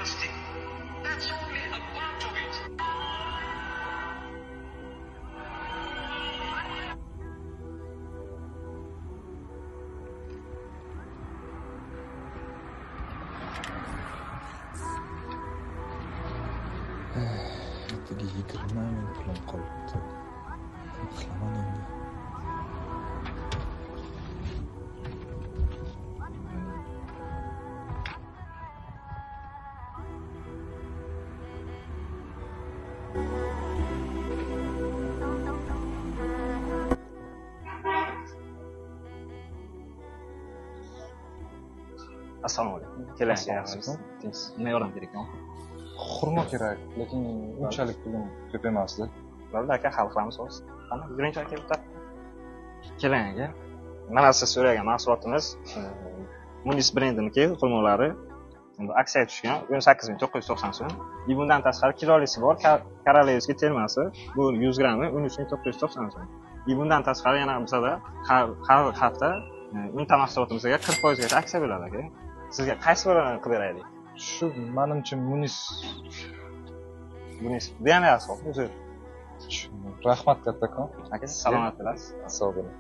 honesty. That's only a part of it. Ertaga 20 ming pulim qolibdi. Nima qilaman endi? Assalomu alaykum. Keling, yaxshimisiz? Nima yordam kerakmi? Xurmo kerak, lekin unchalik pulim ko'p emasdi. Bo'ldi aka, hal qilamiz hozir. Qani, yuring aka, bitta. Keling aka. Mana siz so'ragan mahsulotimiz Munis brendiniki xurmolari. Endi aksiyaga tushgan 18990 so'm. Bundan tashqari kilolisi bor, Korolevskiy termasi. Bu 100 grammi 13990 so'm. Bundan tashqari yana bizada har hafta unta mahsulotimizga 40% gacha aksiya bo'ladi aka. Sizga qaysi birini qilib beraylik? Shu menimcha Munis. Bu ham yaxshi, o'zi. Rahmat kattakon. Aka, salomat bo'lasiz. Sog' bo'ling.